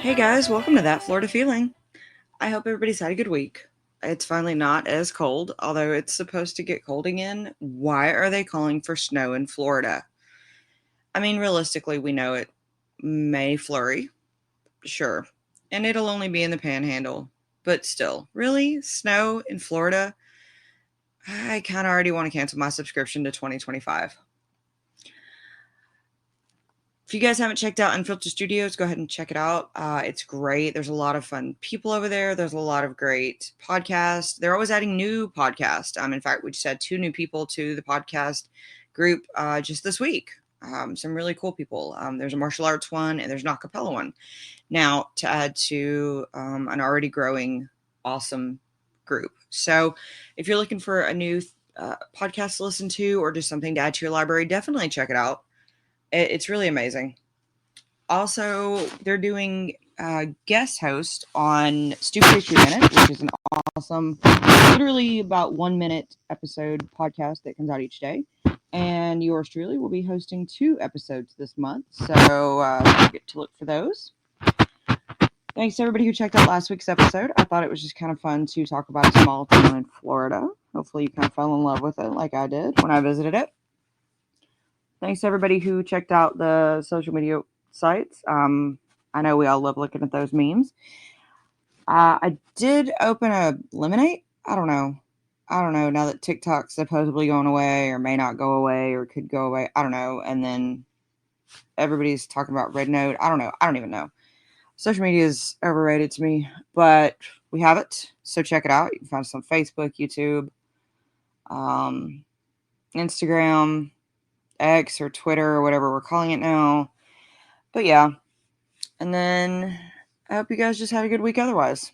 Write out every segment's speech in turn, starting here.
Hey guys, welcome to That Florida Feeling. I hope everybody's had a good week. It's finally not as cold, although it's supposed to get cold again. Why are they calling for snow in Florida? I mean, realistically, we know it may flurry, sure, and it'll only be in the panhandle, but still, really? Snow in Florida? I kind of already want to cancel my subscription to 2025. If you guys haven't checked out Unfiltered Studios, go ahead and check it out. It's great. There's a lot of fun people over there. There's a lot of great podcasts. They're always adding new podcasts. In fact, we just had 2 new people to the podcast group just this week. Some really cool people. There's a martial arts one and there's an acapella one. Now, to add to an already growing, awesome group. So, if you're looking for a new podcast to listen to or just something to add to your library, definitely check it out. It's really amazing. Also, they're doing guest host on Stupid History Minute, which is an awesome, literally about 1 minute episode podcast that comes out each day. And yours truly will be hosting 2 episodes this month, so don't forget to look for those. Thanks to everybody who checked out last week's episode. I thought it was just kind of fun to talk about a small town in Florida. Hopefully, you kind of fell in love with it like I did when I visited it. Thanks to everybody who checked out the social media sites. I know we all love looking at those memes. I did open a lemonade. I don't know. Now that TikTok's supposedly going away or may not go away or could go away. I don't know. And then everybody's talking about Red Note. I don't know. I don't even know. Social media is overrated to me, but we have it. So check it out. You can find us on Facebook, YouTube, Instagram, X or Twitter or whatever we're calling it now. But yeah. And then I hope you guys just had a good week otherwise.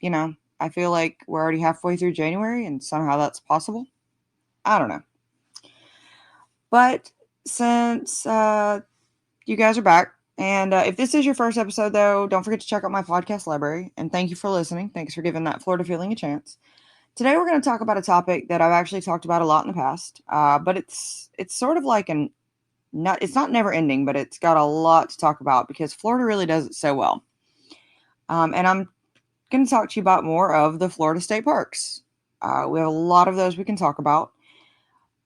I feel like we're already halfway through January and somehow that's possible. I don't know. But since you guys are back, and if this is your first episode, though, don't forget to check out my podcast library. And thank you for listening. Thanks for giving That Florida Feeling a chance. Today, we're going to talk about a topic that I've actually talked about a lot in the past, but it's sort of like it's not never ending, but it's got a lot to talk about because Florida really does it so well. And I'm going to talk to you about more of the Florida state parks. We have a lot of those we can talk about.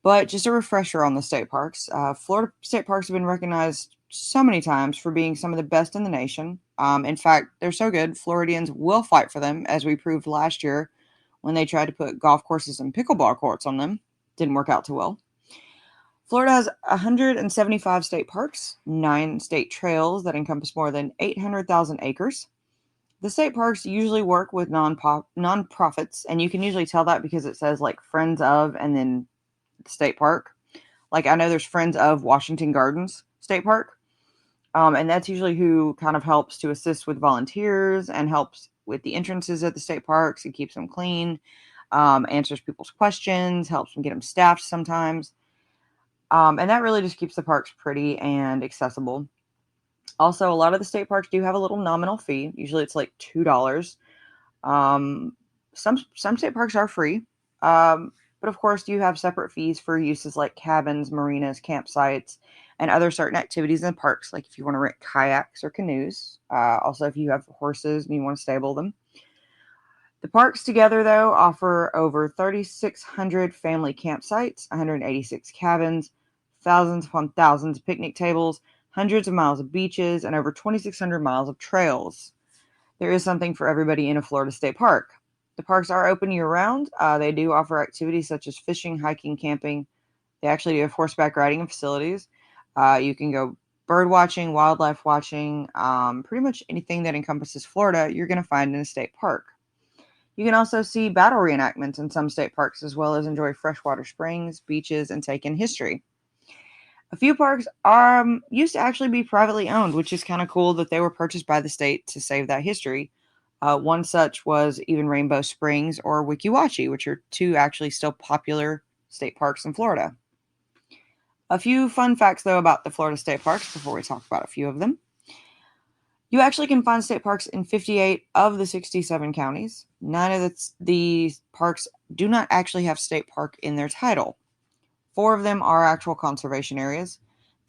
But just a refresher on the state parks. Florida state parks have been recognized so many times for being some of the best in the nation. In fact, they're so good, Floridians will fight for them, as we proved last year when they tried to put golf courses and pickleball courts on them. Didn't work out too well. Florida has 175 state parks, 9 state trails that encompass more than 800,000 acres. The state parks usually work with nonprofits, and you can usually tell that because it says like Friends of and then the state park. Like I know there's Friends of Washington Gardens State Park, and that's usually who kind of helps to assist with volunteers and helps with the entrances at the state parks and keeps them clean, answers people's questions, helps them get them staffed sometimes. And that really just keeps the parks pretty and accessible. Also, a lot of the state parks do have a little nominal fee. Usually it's like $2. Some state parks are free. But of course, you have separate fees for uses like cabins, marinas, campsites, and other certain activities in parks, like if you want to rent kayaks or canoes. Also, if you have horses and you want to stable them. The parks together, though, offer over 3,600 family campsites, 186 cabins, thousands upon thousands of picnic tables, hundreds of miles of beaches, and over 2,600 miles of trails. There is something for everybody in a Florida state park. The parks are open year-round. They do offer activities such as fishing, hiking, camping. They actually do have horseback riding and facilities. You can go bird watching, wildlife watching, pretty much anything that encompasses Florida, you're going to find in a state park. You can also see battle reenactments in some state parks, as well as enjoy freshwater springs, beaches, and take in history. A few parks used to actually be privately owned, which is kind of cool that they were purchased by the state to save that history. One such was even Rainbow Springs or Weeki Wachee, which are 2 actually still popular state parks in Florida. A few fun facts, though, about the Florida state parks before we talk about a few of them. You actually can find state parks in 58 of the 67 counties. 9 of the parks do not actually have state park in their title. 4 of them are actual conservation areas.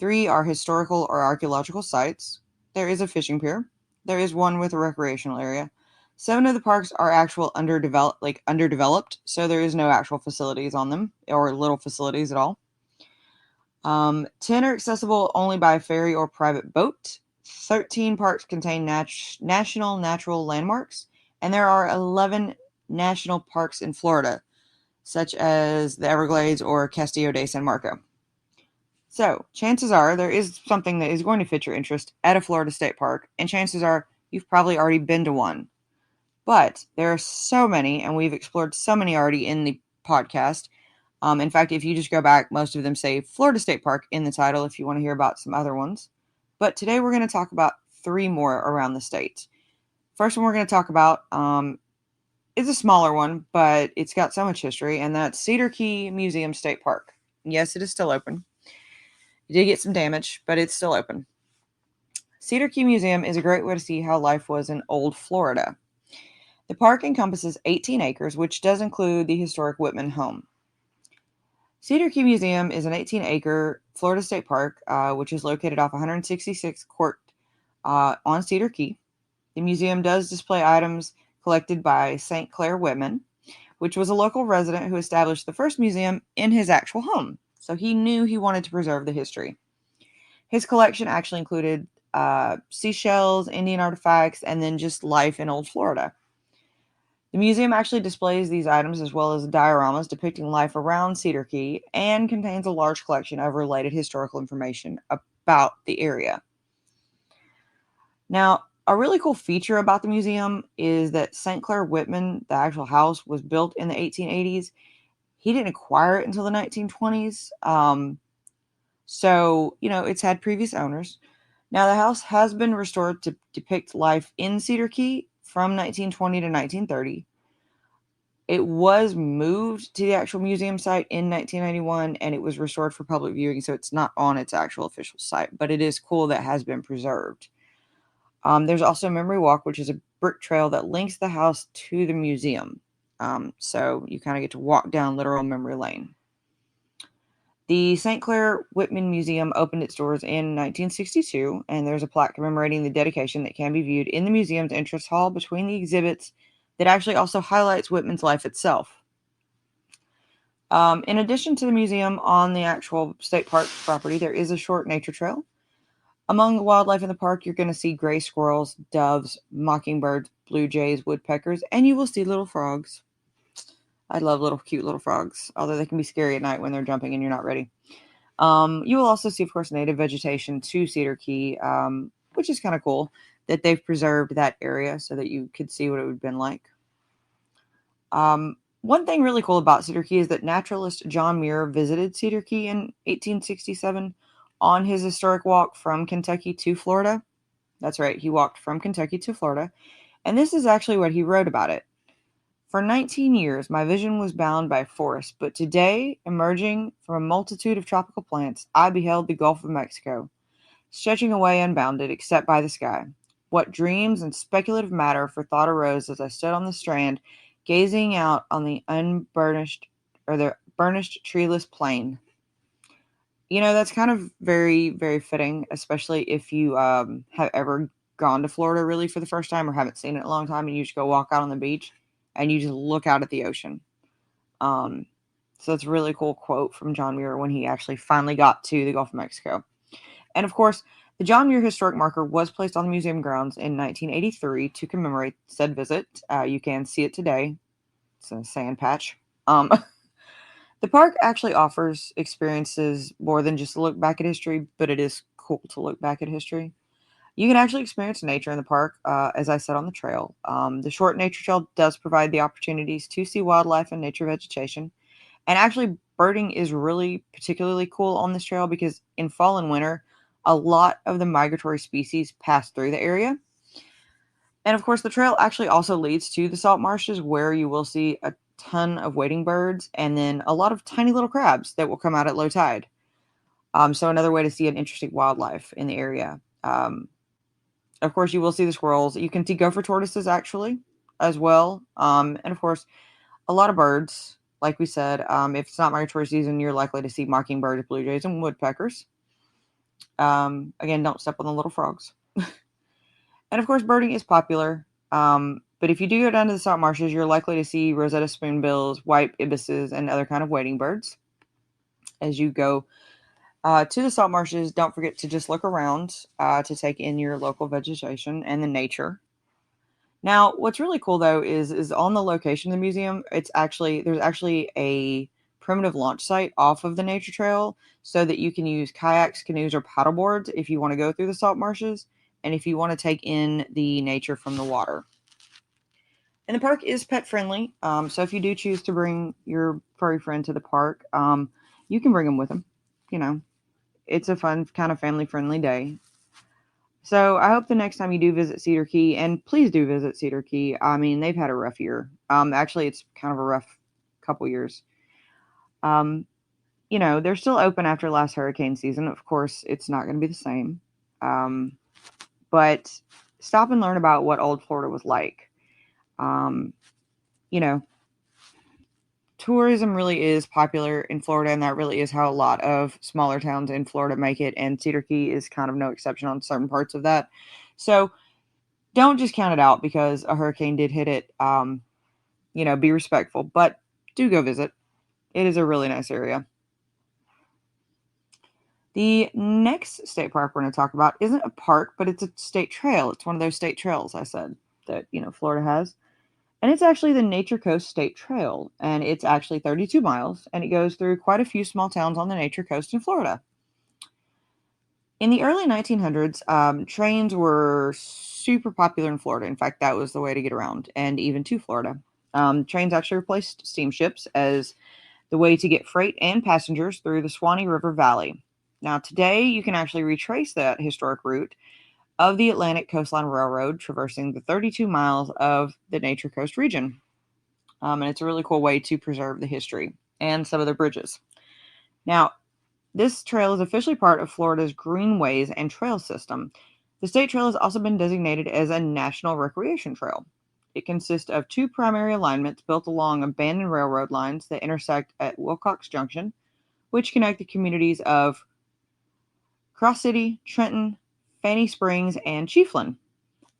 3 are historical or archaeological sites. There is a fishing pier. There is one with a recreational area. 7 of the parks are actual underdeveloped, so there is no actual facilities on them or little facilities at all. 10 are accessible only by ferry or private boat. 13 parks contain national natural landmarks, and there are 11 national parks in Florida, such as the Everglades or Castillo de San Marco. So, chances are there is something that is going to fit your interest at a Florida state park, and chances are you've probably already been to one. But there are so many, and we've explored so many already in the podcast. In fact, if you just go back, most of them say Florida State Park in the title if you want to hear about some other ones. But today we're going to talk about 3 more around the state. First one we're going to talk about is a smaller one, but it's got so much history, and that's Cedar Key Museum State Park. Yes, it is still open. It did get some damage, but it's still open. Cedar Key Museum is a great way to see how life was in old Florida. The park encompasses 18 acres, which does include the historic Whitman home. Cedar Key Museum is an 18-acre Florida state park, which is located off 166th Court on Cedar Key. The museum does display items collected by St. Clair Whitman, which was a local resident who established the first museum in his actual home. So he knew he wanted to preserve the history. His collection actually included seashells, Indian artifacts, and then just life in old Florida. The museum actually displays these items as well as dioramas depicting life around Cedar Key and contains a large collection of related historical information about the area. Now, a really cool feature about the museum is that St. Clair Whitman, the actual house, was built in the 1880s. He didn't acquire it until the 1920s. So, it's had previous owners. Now, the house has been restored to depict life in Cedar Key from 1920 to 1930. It was moved to the actual museum site in 1991, and it was restored for public viewing, so it's not on its actual official site, but it is cool that it has been preserved. There's also a memory walk, which is a brick trail that links the house to the museum. So you kind of get to walk down literal memory lane. The St. Clair Whitman Museum opened its doors in 1962, and there's a plaque commemorating the dedication that can be viewed in the museum's entrance hall between the exhibits that actually also highlights Whitman's life itself. In addition to the museum on the actual state park property, there is a short nature trail. Among the wildlife in the park, you're going to see gray squirrels, doves, mockingbirds, blue jays, woodpeckers, and you will see little frogs. I love cute little frogs, although they can be scary at night when they're jumping and you're not ready. You will also see, of course, native vegetation to Cedar Key, which is kind of cool that they've preserved that area so that you could see what it would have been like. One thing really cool about Cedar Key is that naturalist John Muir visited Cedar Key in 1867 on his historic walk from Kentucky to Florida. That's right, he walked from Kentucky to Florida. And this is actually what he wrote about it. For 19 years, my vision was bound by forest, but today, emerging from a multitude of tropical plants, I beheld the Gulf of Mexico, stretching away unbounded, except by the sky. What dreams and speculative matter for thought arose as I stood on the strand, gazing out on the burnished treeless plain. That's kind of very, very fitting, especially if you have ever gone to Florida really for the first time or haven't seen it in a long time and you just go walk out on the beach and you just look out at the ocean. So it's a really cool quote from John Muir when he actually finally got to the Gulf of Mexico. And of course, the John Muir Historic Marker was placed on the museum grounds in 1983 to commemorate said visit. You can see it today. It's a sand patch. The park actually offers experiences more than just a look back at history, but it is cool to look back at history. You can actually experience nature in the park, as I said, on the trail. The short nature trail does provide the opportunities to see wildlife and nature vegetation. And actually, birding is really particularly cool on this trail because in fall and winter, a lot of the migratory species pass through the area. And of course, the trail actually also leads to the salt marshes where you will see a ton of wading birds and then a lot of tiny little crabs that will come out at low tide. So another way to see an interesting wildlife in the area. Of course, you will see the squirrels. You can see gopher tortoises actually as well. And of course, a lot of birds. Like we said, if it's not migratory season, you're likely to see mockingbirds, blue jays, and woodpeckers. Again, don't step on the little frogs. And of course, birding is popular. But if you do go down to the salt marshes, you're likely to see Rosetta spoonbills, white ibises, and other kind of wading birds. As you go to the salt marshes, don't forget to just look around to take in your local vegetation and the nature. Now, what's really cool though is on the location of the museum, there's actually a primitive launch site off of the nature trail so that you can use kayaks, canoes, or paddleboards if you want to go through the salt marshes and if you want to take in the nature from the water. And the park is pet friendly, so if you do choose to bring your furry friend to the park, you can bring them with them. You know, it's a fun kind of family friendly day. So I hope the next time you do visit Cedar Key, and please do visit Cedar Key. I mean, they've had a rough year. Actually, it's kind of a rough couple years. Um, they're still open after last hurricane season. Of course, it's not going to be the same. Um, but stop and learn about what old Florida was like. Um, you know, tourism really is popular in Florida, and that really is how a lot of smaller towns in Florida make it. And Cedar Key is kind of no exception on certain parts of that. So don't just count it out because a hurricane did hit it. Be respectful, but do go visit. It is a really nice area. The next state park we're going to talk about isn't a park, but it's a state trail. It's one of those state trails I said that, Florida has. And it's actually the Nature Coast State Trail. And it's actually 32 miles. And it goes through quite a few small towns on the Nature Coast in Florida. In the early 1900s, trains were super popular in Florida. In fact, that was the way to get around and even to Florida. Trains actually replaced steamships as the way to get freight and passengers through the Swanee River Valley. Now, today, you can actually retrace that historic route of the Atlantic Coastline Railroad, traversing the 32 miles of the Nature Coast region. And it's a really cool way to preserve the history and some of the bridges. Now, this trail is officially part of Florida's Greenways and Trail System. The state trail has also been designated as a National Recreation Trail. It consists of two primary alignments built along abandoned railroad lines that intersect at Wilcox Junction, which connect the communities of Cross City, Trenton, Fanny Springs, and Chiefland.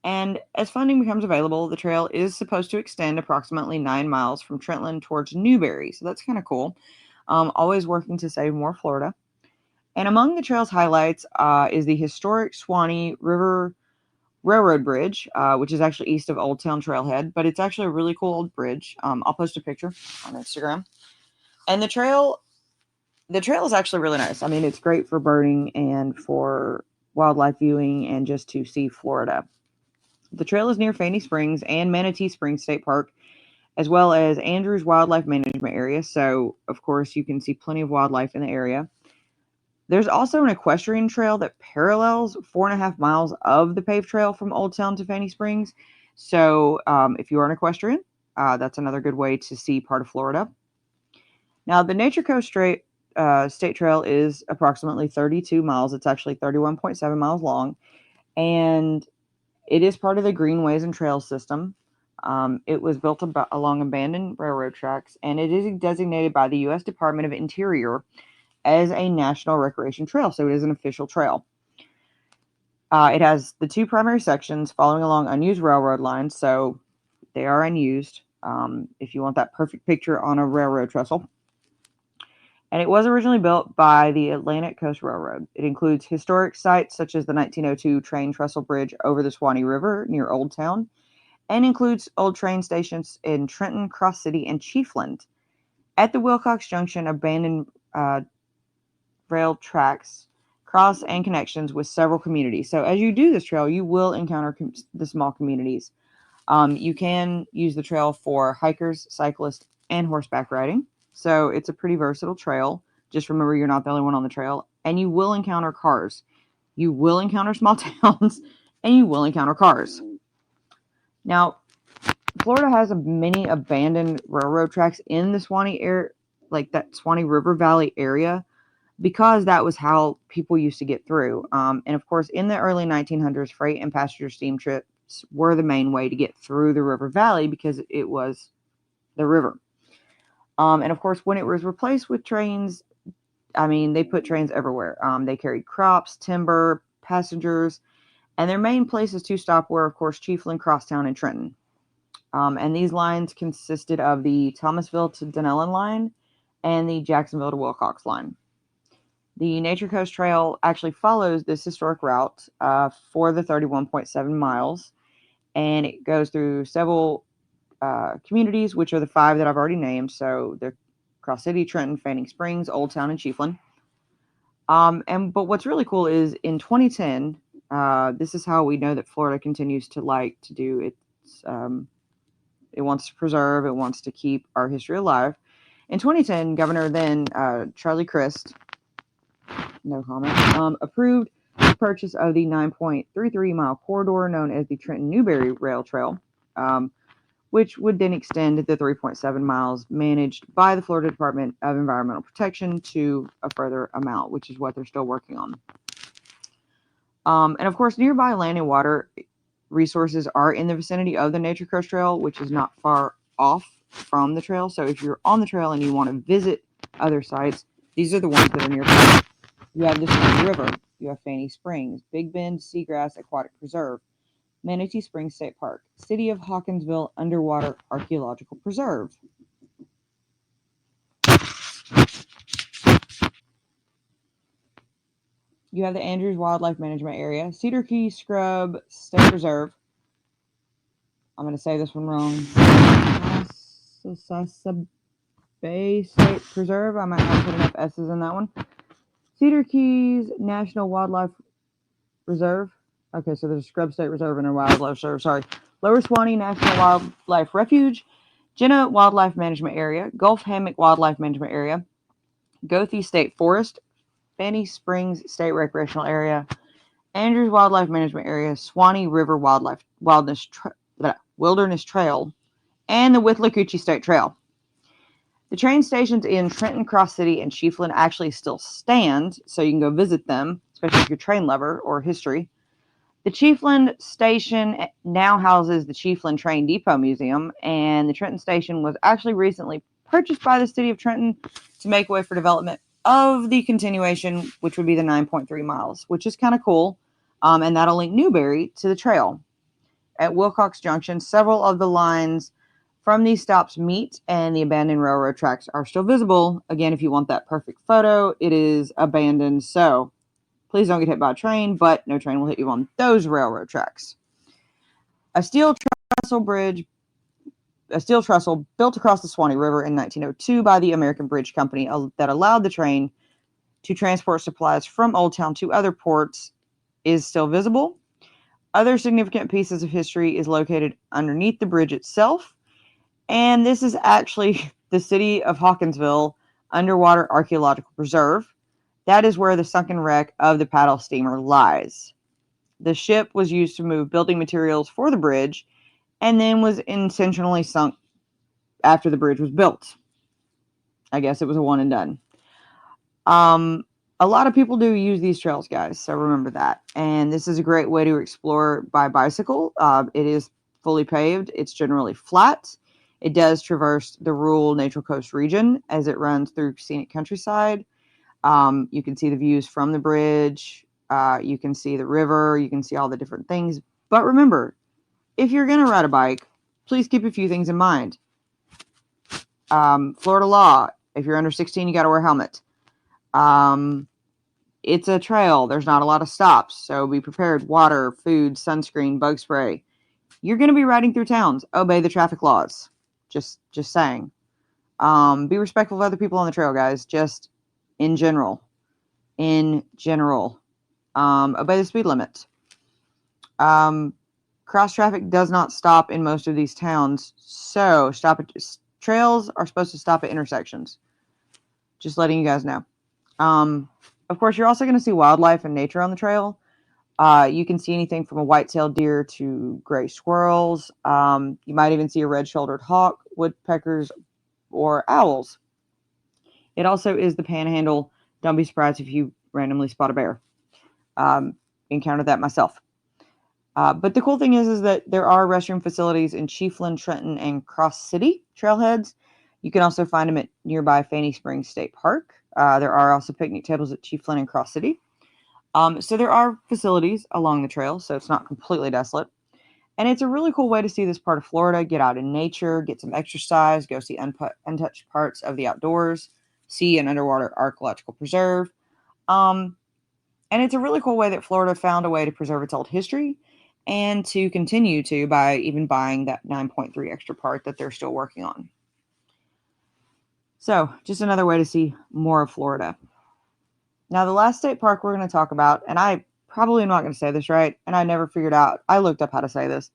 And as funding becomes available, the trail is supposed to extend approximately 9 miles from Trentland towards Newberry. So that's kind of cool. Always working to save more Florida. And among the trail's highlights is the historic Swanee River Railroad Bridge, which is actually east of Old Town Trailhead, but it's actually a really cool old bridge. I'll post a picture on Instagram. And the trail is actually really nice. I mean, it's great for birding and for wildlife viewing and just to see Florida. The trail is near Fanny Springs and Manatee Springs State Park, as well as Andrews Wildlife Management Area. So, of course, you can see plenty of wildlife in the area. There's also an equestrian trail that parallels 4.5 miles of the paved trail from Old Town to Fanny Springs. So, if you are an equestrian, that's another good way to see part of Florida. Now, the Nature Coast State Trail is approximately 32 miles. It's actually 31.7 miles long, and it is part of the Greenways and Trails system. It was built along abandoned railroad tracks, and it is designated by the U.S. Department of Interior as a National Recreation Trail, so it is an official trail. It has the two primary sections following along unused railroad lines, so they are unused if you want that perfect picture on a railroad trestle. And it was originally built by the Atlantic Coast Railroad. It includes historic sites such as the 1902 train trestle bridge over the Swanee River near Old Town, and includes old train stations in Trenton, Cross City, and Chiefland. At the Wilcox Junction, abandoned rail tracks cross and connections with several communities. So as you do this trail, you will encounter the small communities. You can use the trail for hikers, cyclists, and horseback riding. So it's a pretty versatile trail. Just remember, you're not the only one on the trail, and you will encounter cars. You will encounter small towns, and you will encounter cars. Now, Florida has many abandoned railroad tracks in the Swanee air, like that Swanee River Valley area, because that was how people used to get through. And of course, in the early 1900s, freight and passenger steam trips were the main way to get through the river valley because it was the river. And of course, when it was replaced with trains, I mean, they put trains everywhere. They carried crops, timber, passengers, And their main places to stop were, of course, Chiefland, Crosstown, and Trenton. And these lines consisted of the Thomasville to Dunellen line and the Jacksonville to Wilcox line. The Nature Coast Trail actually follows this historic route for the 31.7 miles, and it goes through several communities, which are the 5 that I've already named. So they're Cross City, Trenton, Fanning Springs, Old Town, and Chiefland. But what's really cool is in 2010, this is how we know that Florida continues to like to do its. It wants to preserve. It wants to keep our history alive. In 2010, Governor then Charlie Crist, no comment, approved the purchase of the 9.33 mile corridor known as the Trenton Newberry Rail Trail, which would then extend the 3.7 miles managed by the Florida Department of Environmental Protection to a further amount, which is what they're still working on. And of course, nearby land and water resources are in the vicinity of the Nature Coast Trail, which is not far off from the trail. So if you're on the trail and you want to visit other sites, these are the ones that are nearby. You have the Snowy River, you have Fanny Springs, Big Bend Seagrass Aquatic Preserve, Manatee Springs State Park, City of Hawkinsville Underwater Archaeological Preserve. You have the Andrews Wildlife Management Area, Cedar Key Scrub State Reserve. I'm going to say this one wrong. Bay State Preserve. I might not put enough S's in that one. Cedar Keys National Wildlife Reserve. Okay, so there's a Scrub State Reserve and a Wildlife Reserve. Sorry. Lower Swanee National Wildlife Refuge, Jenna Wildlife Management Area, Gulf Hammock Wildlife Management Area, Goethe State Forest, Fanny Springs State Recreational Area, Andrews Wildlife Management Area, Swanee River Wilderness Trail, and the Withlacoochee State Trail. The train stations in Trenton, Cross City, and Chiefland actually still stand, so you can go visit them, especially if you're a train lover or history. The Chiefland station now houses the Chiefland Train Depot Museum, and the Trenton station was actually recently purchased by the city of Trenton to make way for development of the continuation, which would be the 9.3 miles, which is kind of cool, and that'll link Newberry to the trail. At Wilcox Junction, several of the lines from these stops meet, and the abandoned railroad tracks are still visible. Again, if you want that perfect photo, it is abandoned, so please don't get hit by a train, but no train will hit you on those railroad tracks. A steel trestle built across the Swanee River in 1902 by the American Bridge Company that allowed the train to transport supplies from Old Town to other ports is still visible. Other significant pieces of history is located underneath the bridge itself, and this is actually the City of Hawkinsville Underwater Archaeological Preserve. That is where the sunken wreck of the paddle steamer lies. The ship was used to move building materials for the bridge and then was intentionally sunk after the bridge was built. I guess it was a one and done. A lot of people do use these trails, guys, so remember that. And this is a great way to explore by bicycle. It is fully paved. It's generally flat. It does traverse the rural Nature Coast region as it runs through scenic countryside. You can see the views from the bridge. You can see the river. You can see all the different things. But remember, if you're going to ride a bike, please keep a few things in mind. Florida law, if you're under 16, you got to wear a helmet. It's a trail. There's not a lot of stops, so be prepared. Water, food, sunscreen, bug spray. You're going to be riding through towns. Obey the traffic laws. Just saying. Be respectful of other people on the trail, guys. Just in general. Obey the speed limit. Cross traffic does not stop in most of these towns, so trails are supposed to stop at intersections. Just letting you guys know. Of course, you're also going to see wildlife and nature on the trail. You can see anything from a white-tailed deer to gray squirrels. You might even see a red-shouldered hawk, woodpeckers, or owls. It also is the Panhandle. Don't be surprised if you randomly spot a bear. Encountered that myself. But the cool thing is that there are restroom facilities in Chiefland, Trenton, and Cross City trailheads. You can also find them at nearby Fanny Springs State Park. There are also picnic tables at Chiefland and Cross City. So there are facilities along the trail, so it's not completely desolate. And it's a really cool way to see this part of Florida, get out in nature, get some exercise, go see untouched parts of the outdoors, see an underwater archaeological preserve. Um, and it's a really cool way that Florida found a way to preserve its old history and to continue to by even buying that 9.3 extra part that they're still working on. So, just another way to see more of Florida. Now, the last state park we're going to talk about, and I probably am not going to say this right, and I never figured out, I looked up how to say this.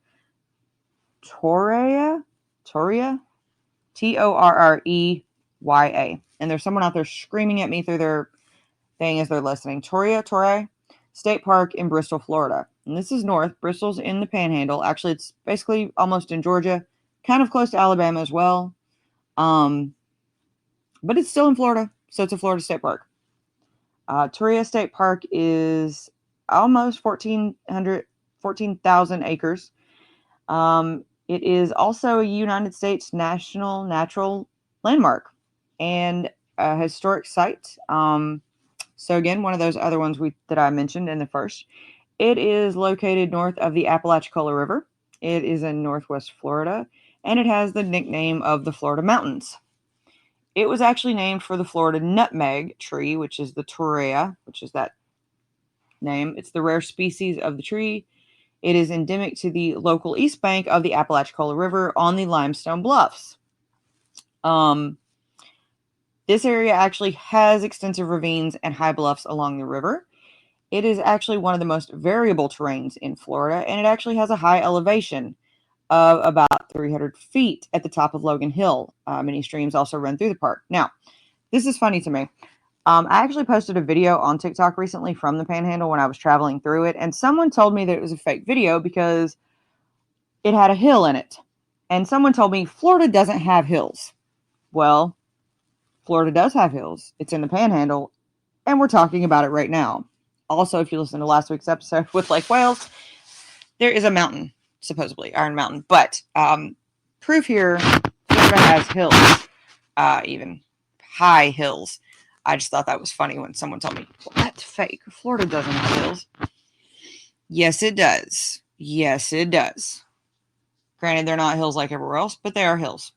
Torreya? Torreya? And there's someone out there screaming at me through their thing as they're listening. Torrey State Park in Bristol, Florida. And this is north. Bristol's in the Panhandle. Actually, it's basically almost in Georgia, kind of close to Alabama as well. But it's still in Florida, so it's a Florida state park. Torrey State Park is almost 14,000 acres. It is also a United States National Natural Landmark and a historic site. So again, one of those other ones that I mentioned in the first. It is located north of the Apalachicola River. It is in northwest Florida, and it has the nickname of the Florida Mountains. It was actually named for the Florida nutmeg tree, which is the Torreya, which is that name. It's the rare species of the tree. It is endemic to the local east bank of the Apalachicola River on the limestone bluffs. This area actually has extensive ravines and high bluffs along the river. It is actually one of the most variable terrains in Florida, and it actually has a high elevation of about 300 feet at the top of Logan Hill. Many streams also run through the park. Now, this is funny to me. I actually posted a video on TikTok recently from the Panhandle when I was traveling through it, and someone told me that it was a fake video because it had a hill in it. And someone told me Florida doesn't have hills. Well, Florida does have hills. It's in the Panhandle, and we're talking about it right now. Also, if you listen to last week's episode with Lake Wales, there is a mountain, supposedly Iron Mountain. But proof here, Florida has hills, even high hills. I just thought that was funny when someone told me, well, that's fake. Florida doesn't have hills. Yes, it does. Yes, it does. Granted, they're not hills like everywhere else, but they are hills.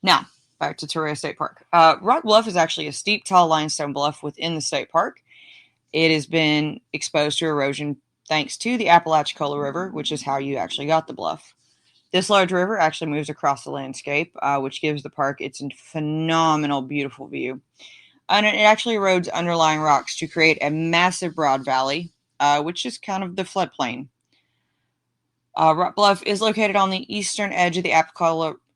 Now, back to Torrey State Park. Rock Bluff is actually a steep, tall limestone bluff within the state park. It has been exposed to erosion thanks to the Apalachicola River, which is how you actually got the bluff. This large river actually moves across the landscape, which gives the park its phenomenal, beautiful view. And it actually erodes underlying rocks to create a massive broad valley, which is kind of the floodplain. Rock Bluff is located on the eastern edge of the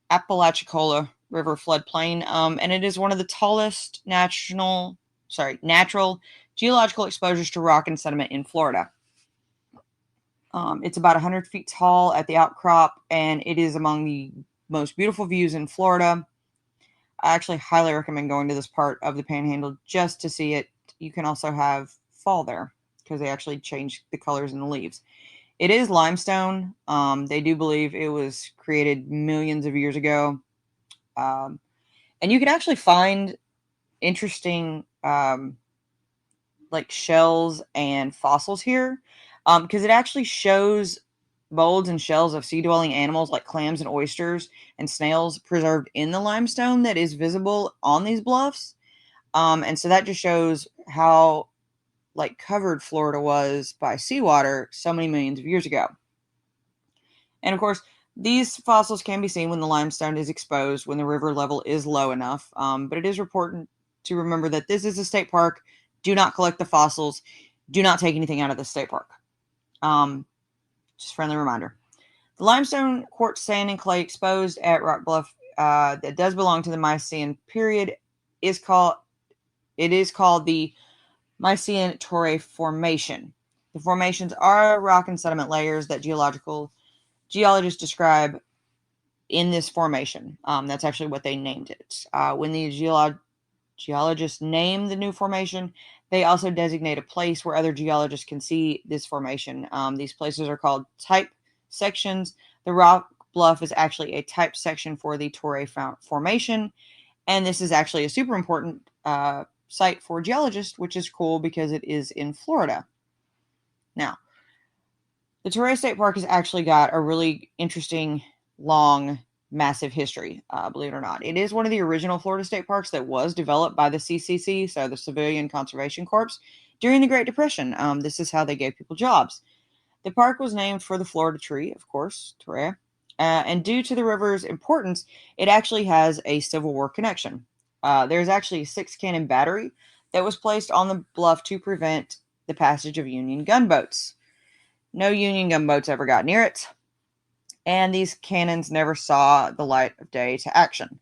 Apalachicola River floodplain, and it is one of the tallest natural geological exposures to rock and sediment in Florida. It's about 100 feet tall at the outcrop, and it is among the most beautiful views in Florida. I actually highly recommend going to this part of the Panhandle just to see it. You can also have fall there because they actually change the colors in the leaves. It is limestone. They do believe it was created millions of years ago. And you can actually find interesting like shells and fossils here because it actually shows molds and shells of sea-dwelling animals like clams and oysters and snails preserved in the limestone that is visible on these bluffs. And so that just shows how like covered Florida was by seawater so many millions of years ago. And of course, these fossils can be seen when the limestone is exposed, when the river level is low enough. But it is important to remember that this is a state park. Do not collect the fossils. Do not take anything out of the state park. Just a friendly reminder. The limestone, quartz, sand, and clay exposed at Rock Bluff that does belong to the Miocene period is called the Miocene Torrey Formation. The formations are rock and sediment layers that geologists describe in this formation. That's actually what they named it. When the geologists name the new formation, they also designate a place where other geologists can see this formation. These places are called type sections. The Rock Bluff is actually a type section for the Torrey Formation, and this is actually a super important site for geologists, which is cool because it is in Florida. Now, the Torrey State Park has actually got a really interesting, long, massive history, believe it or not. It is one of the original Florida state parks that was developed by the CCC, so the Civilian Conservation Corps, during the Great Depression. This is how they gave people jobs. The park was named for the Florida tree, of course, Torrey. And due to the river's importance, it actually has a Civil War connection. There's actually a 6-cannon battery that was placed on the bluff to prevent the passage of Union gunboats. No Union gunboats ever got near it, and these cannons never saw the light of day to action.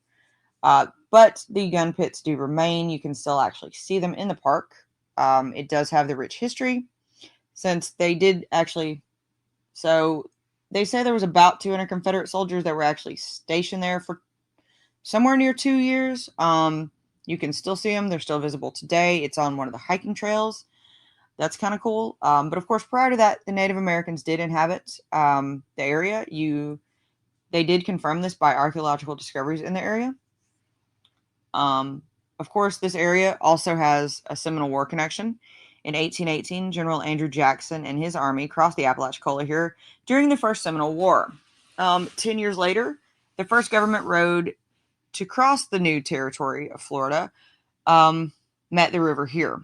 But the gun pits do remain. You can still actually see them in the park. It does have the rich history, since they did actually. So they say there was about 200 Confederate soldiers that were actually stationed there for somewhere near 2 years. You can still see them. They're still visible today. It's on one of the hiking trails. That's kind of cool. But of course, prior to that, the Native Americans did inhabit the area. They did confirm this by archaeological discoveries in the area. Of course, this area also has a Seminole War connection. In 1818, General Andrew Jackson and his army crossed the Apalachicola here during the First Seminole War. 10 years later, the first government road to cross the new territory of Florida met the river here.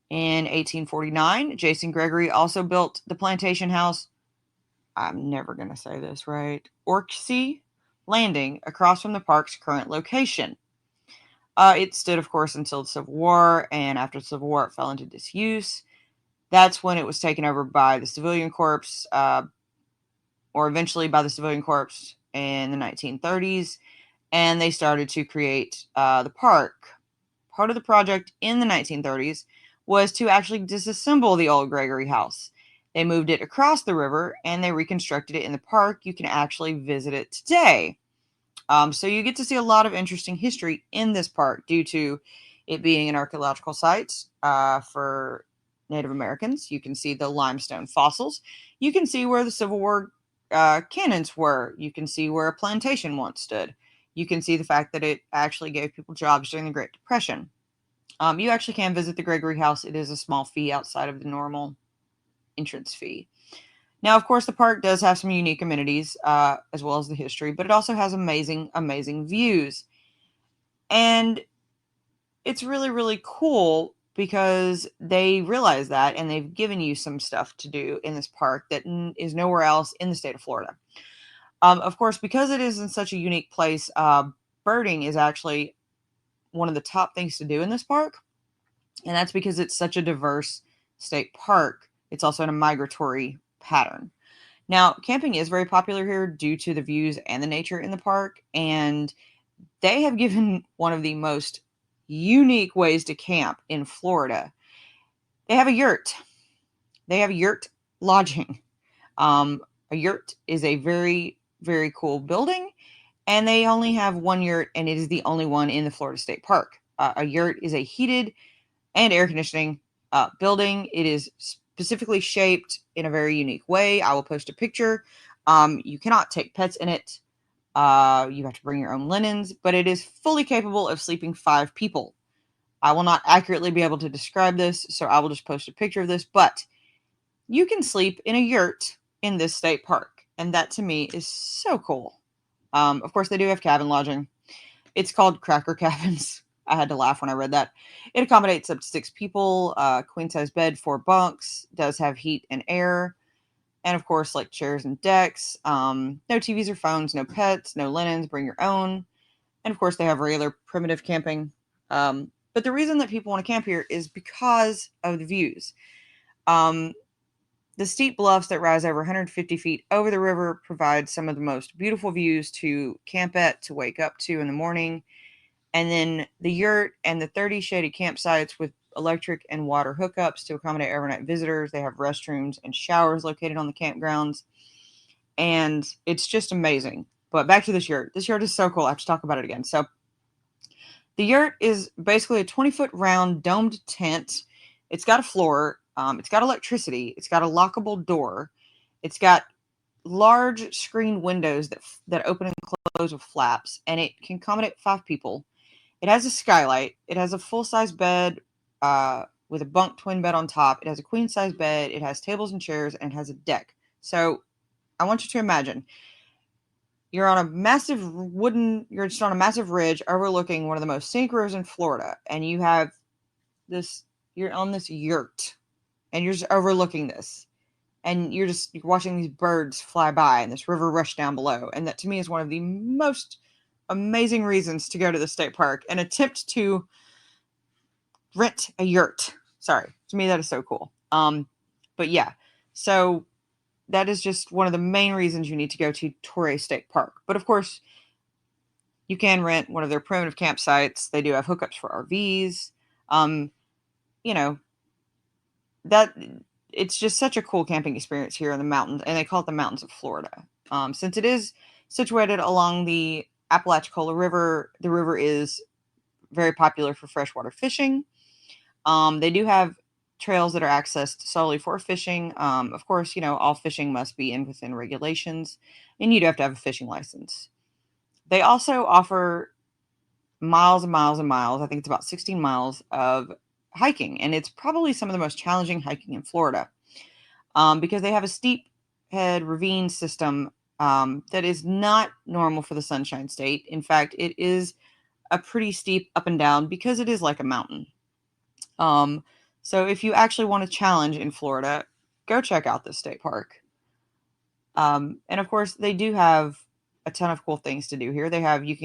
In 1849, Jason Gregory also built the plantation house, I'm never going to say this right, Orksey Landing, across from the park's current location. It stood, of course, until the Civil War, and after the Civil War, it fell into disuse. That's when it was taken over by the Civilian Corps, or eventually by the Civilian Corps in the 1930s, and they started to create the park. Part of the project in the 1930s was to actually disassemble the old Gregory House. They moved it across the river, and they reconstructed it in the park. You can actually visit it today. So you get to see a lot of interesting history in this park due to it being an archaeological site for Native Americans. You can see the limestone fossils. You can see where the Civil War cannons were. You can see where a plantation once stood. You can see the fact that it actually gave people jobs during the Great Depression. You actually can visit the Gregory House. It is a small fee outside of the normal entrance fee. Now, of course, the park does have some unique amenities, as well as the history, but it also has amazing, amazing views. And it's really, really cool because they realize that, and they've given you some stuff to do in this park that is nowhere else in the state of Florida. Of course, because it is in such a unique place, birding is actually one of the top things to do in this park. And that's because it's such a diverse state park. It's also in a migratory pattern. Now, camping is very popular here due to the views and the nature in the park. And they have given one of the most unique ways to camp in Florida. They have a yurt. They have yurt lodging. A yurt is a very, very cool building. And they only have one yurt, and it is the only one in the Florida State Park. A yurt is a heated and air conditioning building. It is specifically shaped in a very unique way. I will post a picture. You cannot take pets in it. You have to bring your own linens, but it is fully capable of sleeping 5 people. I will not accurately be able to describe this, so I will just post a picture of this, but you can sleep in a yurt in this state park, and that to me is so cool. Of course, they do have cabin lodging. It's called Cracker Cabins. I had to laugh when I read that. It accommodates up to 6 people, queen size bed, 4 bunks, does have heat and air, and of course, like chairs and decks. No TVs or phones, no pets, no linens, bring your own. And of course, they have regular primitive camping. But the reason that people want to camp here is because of the views. The steep bluffs that rise over 150 feet over the river provide some of the most beautiful views to camp at, to wake up to in the morning. And then the yurt and the 30 shaded campsites with electric and water hookups to accommodate overnight visitors. They have restrooms and showers located on the campgrounds. And it's just amazing. But back to this yurt. This yurt is so cool. I have to talk about it again. So the yurt is basically a 20-foot round domed tent. It's got a floor. It's got electricity. It's got a lockable door. It's got large screen windows that open and close with flaps, and it can accommodate 5 people. It has a skylight. It has a full-size bed with a bunk twin bed on top. It has a queen size bed. It has tables and chairs, and it has a deck. So I want you to imagine you're on a massive you're just on a massive ridge overlooking one of the most scenic rivers in Florida, and you're on this yurt, and you're just overlooking this, and you're watching these birds fly by and this river rush down below. And that to me is one of the most amazing reasons to go to the state park and attempt to rent a yurt. Sorry, to me that is so cool. But yeah, so that is just one of the main reasons you need to go to Torrey State Park. But of course, you can rent one of their primitive campsites. They do have hookups for RVs. You know, that it's just such a cool camping experience here in the mountains, and they call it the mountains of Florida. Since it is situated along the Apalachicola River, the river is very popular for freshwater fishing. They do have trails that are accessed solely for fishing. Of course, all fishing must be within regulations, and you do have to have a fishing license. They also offer miles and miles and miles. I think it's about 16 miles of hiking, and it's probably some of the most challenging hiking in Florida, because they have a steep head ravine system that is not normal for the Sunshine State. In fact, it is a pretty steep up and down because it is like a mountain. So if you actually want a challenge in Florida, go check out this state park. And of course, they do have a ton of cool things to do here. You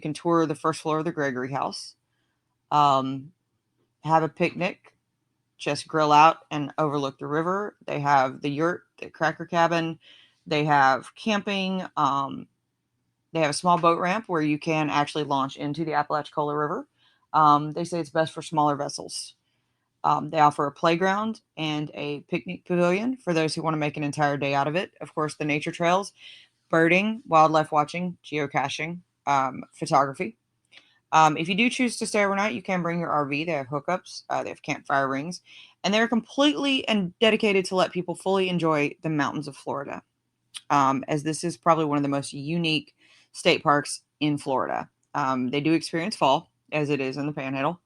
can tour the first floor of the Gregory House, have a picnic, just grill out and overlook the river. They have the yurt, the Cracker Cabin. They have camping. They have a small boat ramp where you can actually launch into the Apalachicola River. They say it's best for smaller vessels. They offer a playground and a picnic pavilion for those who want to make an entire day out of it. Of course, the nature trails, birding, wildlife watching, geocaching, photography. If you do choose to stay overnight, you can bring your RV. They have hookups. They have campfire rings. And they're completely and dedicated to let people fully enjoy the mountains of Florida, as this is probably one of the most unique state parks in Florida. They do experience fall, as it is in the Panhandle.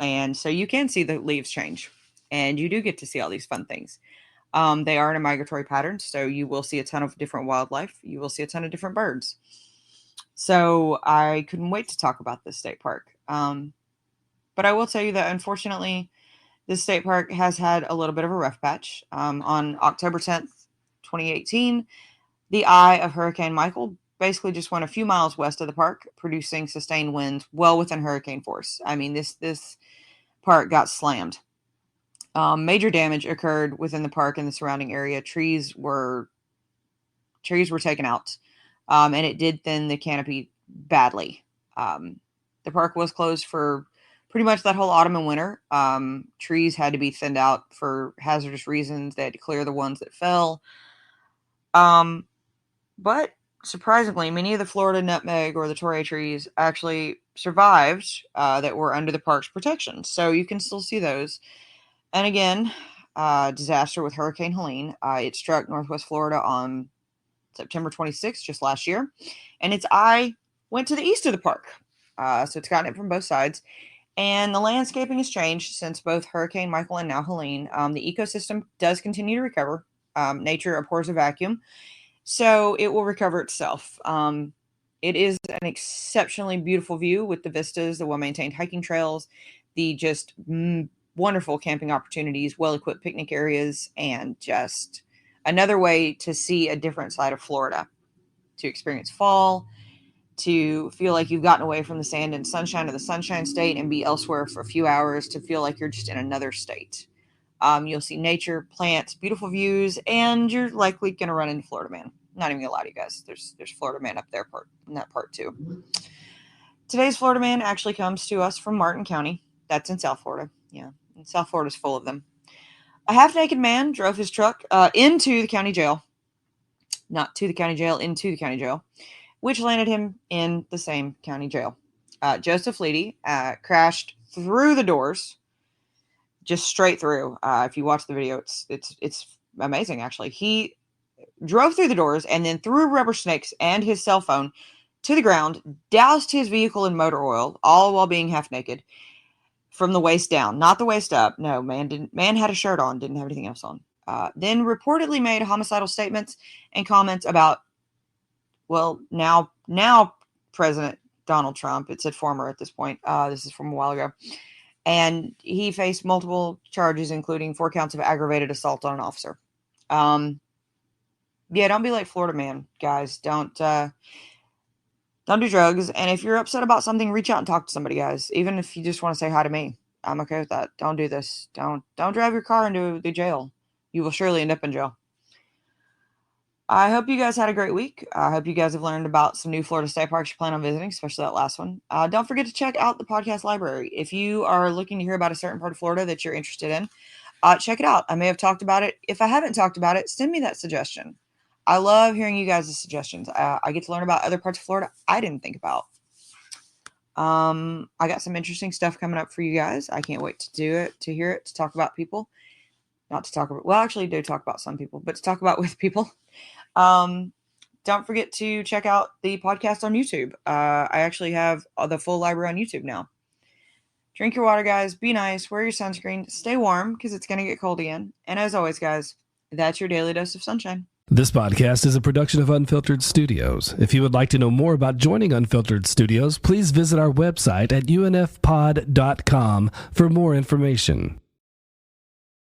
And so you can see the leaves change, and you do get to see all these fun things. They are in a migratory pattern, so you will see a ton of different wildlife. You will see a ton of different birds. So I couldn't wait to talk about this state park. But I will tell you that unfortunately, this state park has had a little bit of a rough patch. On October 10th, 2018, the eye of Hurricane Michael basically just went a few miles west of the park, producing sustained winds well within hurricane force. I mean, this park got slammed. Major damage occurred within the park and the surrounding area. Trees were taken out, and it did thin the canopy badly. The park was closed for pretty much that whole autumn and winter. Trees had to be thinned out for hazardous reasons. They had to clear the ones that fell. But surprisingly, many of the Florida nutmeg or the Torrey trees actually survived, that were under the park's protection. So you can still see those. And again, disaster with Hurricane Helene. It struck Northwest Florida on September 26th, just last year. And its eye went to the east of the park. So it's gotten it from both sides. And the landscaping has changed since both Hurricane Michael and now Helene. The ecosystem does continue to recover. Nature abhors a vacuum. So it will recover itself. It is an exceptionally beautiful view with the vistas, the well-maintained hiking trails, the just wonderful camping opportunities, well-equipped picnic areas, and just another way to see a different side of Florida, to experience fall, to feel like you've gotten away from the sand and sunshine of the Sunshine State and be elsewhere for a few hours, to feel like you're just in another state. You'll see nature, plants, beautiful views, and you're likely going to run into Florida Man. Not even going to lie to you guys. There's Florida Man up there in that part too. Today's Florida Man actually comes to us from Martin County. That's in South Florida. Yeah, and South Florida's full of them. A half-naked man drove his truck into the county jail. Not to the county jail, into the county jail, which landed him in the same county jail. Joseph Leedy crashed through the doors, just straight through. If you watch the video, it's amazing, actually. He drove through the doors and then threw rubber snakes and his cell phone to the ground, doused his vehicle in motor oil, all while being half naked, from the waist down, not the waist up. No, man had a shirt on, didn't have anything else on. Then reportedly made homicidal statements and comments about, well, now President Donald Trump. It said former at this point. This is from a while ago. And he faced multiple charges, including 4 counts of aggravated assault on an officer. Yeah, don't be like Florida man, guys. Don't do drugs. And if you're upset about something, reach out and talk to somebody, guys. Even if you just want to say hi to me, I'm okay with that. Don't do this. Don't drive your car into the jail. You will surely end up in jail. I hope you guys had a great week. I hope you guys have learned about some new Florida state parks you plan on visiting, especially that last one. Don't forget to check out the podcast library. If you are looking to hear about a certain part of Florida that you're interested in, check it out. I may have talked about it. If I haven't talked about it, send me that suggestion. I love hearing you guys' suggestions. I get to learn about other parts of Florida I didn't think about. I got some interesting stuff coming up for you guys. I can't wait to do it, to hear it, to talk about people. Not to talk about, well, actually, I do talk about some people, but to talk about with people. Don't forget to check out the podcast on YouTube. I actually have the full library on YouTube now. Drink your water, guys. Be nice. Wear your sunscreen. Stay warm because it's going to get cold again. And as always, guys, that's your daily dose of sunshine. This podcast is a production of Unfiltered Studios. If you would like to know more about joining Unfiltered Studios, please visit our website at unfpod.com for more information.